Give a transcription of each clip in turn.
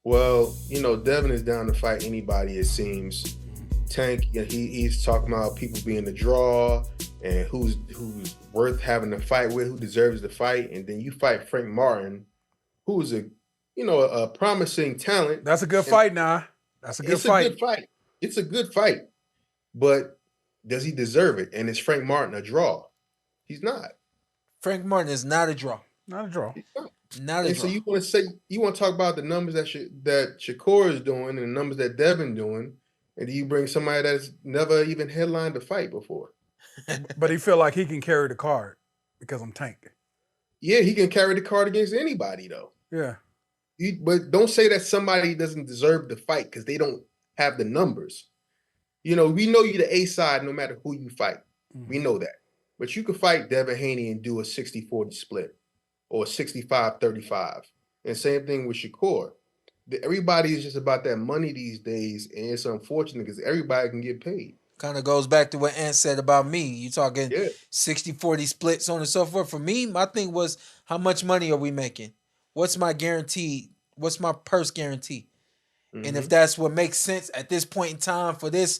Well, Devin is down to fight anybody, it seems. Tank, he's talking about people being a draw and who's worth having to fight with, who deserves to fight, and then you fight Frank Martin, who's a promising talent. That's a good fight now. That's a good fight. It's a good fight. It's a good fight. But does he deserve it? And is Frank Martin a draw? He's not. Frank Martin is not a draw. Not a draw. He's not. Not a draw. So you want to talk about the numbers that Shakur is doing and the numbers that Devin doing, and do you bring somebody that's never even headlined a fight before? But he feel like he can carry the card because I'm Tank. Yeah, he can carry the card against anybody though. Yeah. But don't say that somebody doesn't deserve the fight because they don't have the numbers. We know you're the A side no matter who you fight. Mm-hmm. We know that. But you could fight Devin Haney and do a 60-40 split or a 65-35. And same thing with Shakur. Everybody is just about that money these days, and it's unfortunate because everybody can get paid. Kind of goes back to what Antt said about me. You talking 60-40 splits, so on and so forth. For me, my thing was, how much money are we making? What's my guarantee? What's my purse guarantee? Mm-hmm. And if that's what makes sense at this point in time for this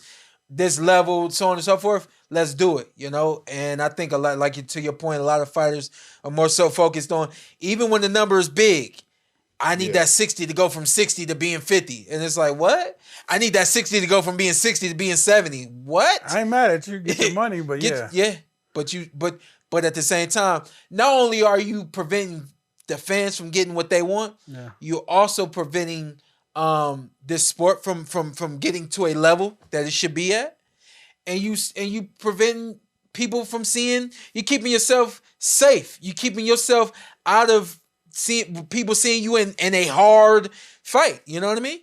level, so on and so forth, let's do it, And I think a lot, like to your point, a lot of fighters are more so focused on, even when the number is big, I need that 60 to go from 60 to being 50. And it's like, what? I need that 60 to go from being 60 to being 70. What? I ain't mad at you. Get your money, but yeah. But at the same time, not only are you preventing the fans from getting what they want, you're also preventing this sport from getting to a level that it should be at. And you preventing people from you're keeping yourself safe. You're keeping yourself out of people seeing you in a hard fight. You know what I mean?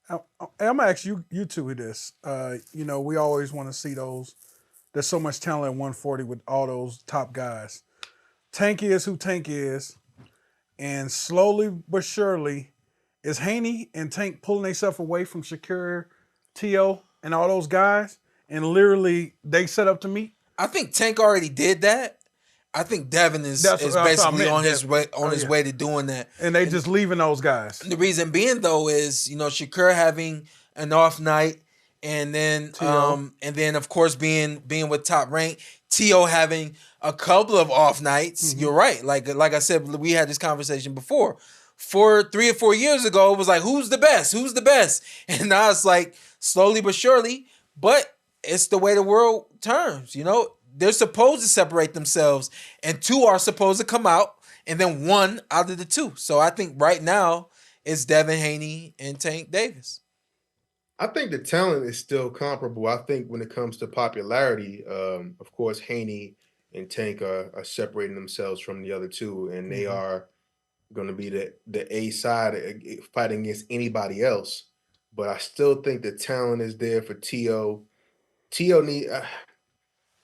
I'm going to ask you two with this. We always want to see those. There's so much talent at 140 with all those top guys. Tank is who Tank is. And slowly but surely, is Haney and Tank pulling themselves away from Shakur, T.O., and all those guys? And literally, they set up to meet? I think Tank already did that. I think Devin is basically on his way to doing that. And they just leaving those guys. The reason being though is, Shakur having an off night and then of course being with Top Rank, T.O. having a couple of off nights. Mm-hmm. You're right. Like I said, we had this conversation before. 3 or 4 years ago, it was like, who's the best? Who's the best? And now it's like slowly but surely, but it's the way the world turns, They're supposed to separate themselves, and 2 are supposed to come out, and then 1 out of the 2. So I think right now it's Devin Haney and Tank Davis. I think the talent is still comparable. I think when it comes to popularity, of course, Haney and Tank are separating themselves from the other 2, and they are going to be the A side fighting against anybody else. But I still think the talent is there for T.O. T.O.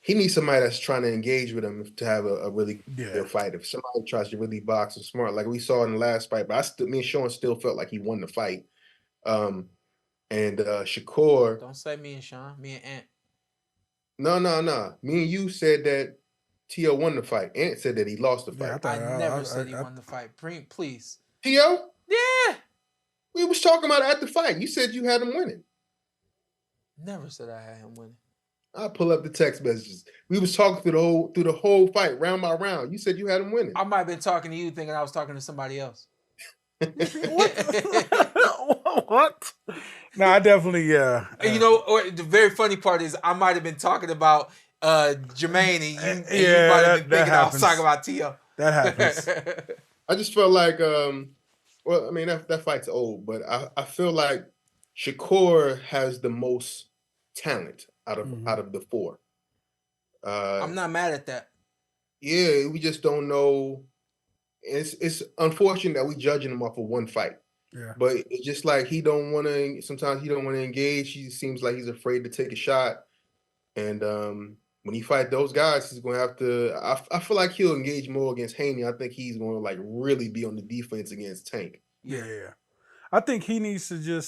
He needs somebody that's trying to engage with him to have a really good fight. If somebody tries to really box and smart, like we saw in the last fight, but me and Shawn still felt like he won the fight. And Shakur. Don't say me and Shawn, me and Antt. No. Me and you said that T.O. won the fight. Antt said that he lost the fight. Yeah, I never said he won the fight. Please. T.O.? Yeah. We was talking about it at the fight. You said you had him winning. Never said I had him winning. I'll pull up the text messages. We was talking through the whole fight, round by round. You said you had him winning. I might have been talking to you thinking I was talking to somebody else. What? No, I definitely, or the very funny part is I might have been talking about Jermaine and you might have been thinking I was talking about T.O. That happens. I just felt like, that fight's old, but I feel like Shakur has the most talent out of the 4. I'm not mad at that. Yeah, we just don't know. It's unfortunate that we judging him off of 1 fight. Yeah. But it's just like sometimes he don't want to engage. He seems like he's afraid to take a shot. And when he fight those guys, he's going to have to I feel like he'll engage more against Haney. I think he's going to like really be on the defense against Tank. Yeah. I think he needs to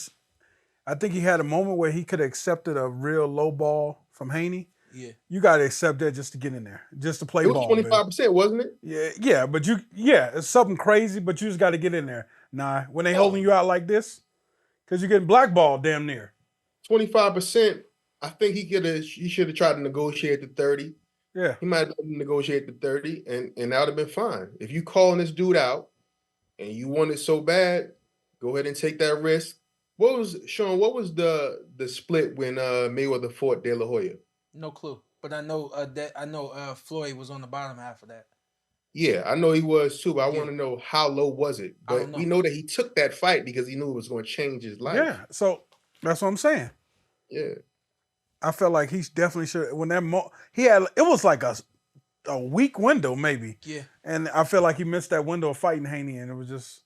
I think he had a moment where he could have accepted a real low ball from Haney. Yeah. You got to accept that just to get in there, just to play ball. It was 25%, wasn't it? Yeah, but it's something crazy, but you just got to get in there. Nah, when they holding you out like this, because you're getting blackballed damn near. 25%. I think he should have tried to negotiate the 30. Yeah. He might have negotiated the 30, and that would have been fine. If you calling this dude out and you want it so bad, go ahead and take that risk. What was the split when Mayweather fought De La Hoya? No clue, but I know Floyd was on the bottom half of that. Yeah, I know he was too, but I want to know how low was it. But we know that he took that fight because he knew it was going to change his life. Yeah, so that's what I'm saying. Yeah, I felt like he definitely should. When he had, it was like a week window maybe. Yeah, and I feel like he missed that window of fighting Haney, and it was just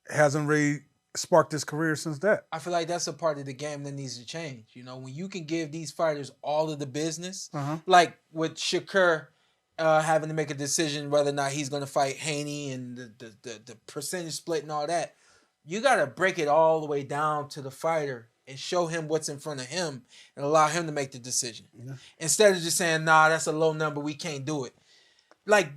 hasn't really sparked his career since that. I feel like that's a part of the game that needs to change. You know, when you can give these fighters all of the business, like with Shakur having to make a decision whether or not he's going to fight Haney and the percentage split and all that, you got to break it all the way down to the fighter and show him what's in front of him and allow him to make the decision. Yeah. Instead of just saying, nah, that's a low number, we can't do it. Like,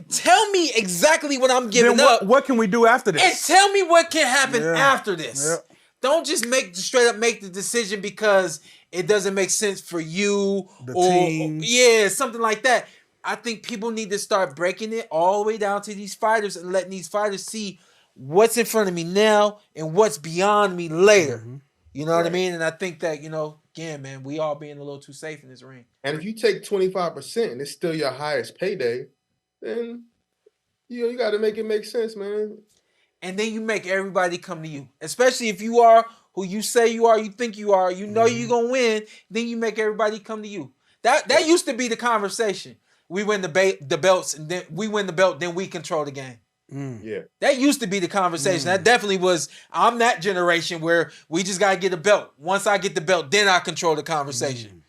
tell me exactly what I'm giving up. What can we do after this? And tell me what can happen after this. Yeah. Don't just straight up make the decision because it doesn't make sense for you or something like that. I think people need to start breaking it all the way down to these fighters and letting these fighters see what's in front of me now and what's beyond me later. Mm-hmm. You know what I mean? And I think that, again, man, we all being a little too safe in this ring. And if you take 25% and it's still your highest payday, then you got to make it make sense, man. And then you make everybody come to you, especially if you are who you say you are, you think you are, you're going to win, then you make everybody come to you. That used to be the conversation. We win the belts, and then we win the belt, then we control the game. Yeah, that used to be the conversation. That definitely was. I'm that generation where we just gotta get a belt. Once I get the belt, then I control the conversation.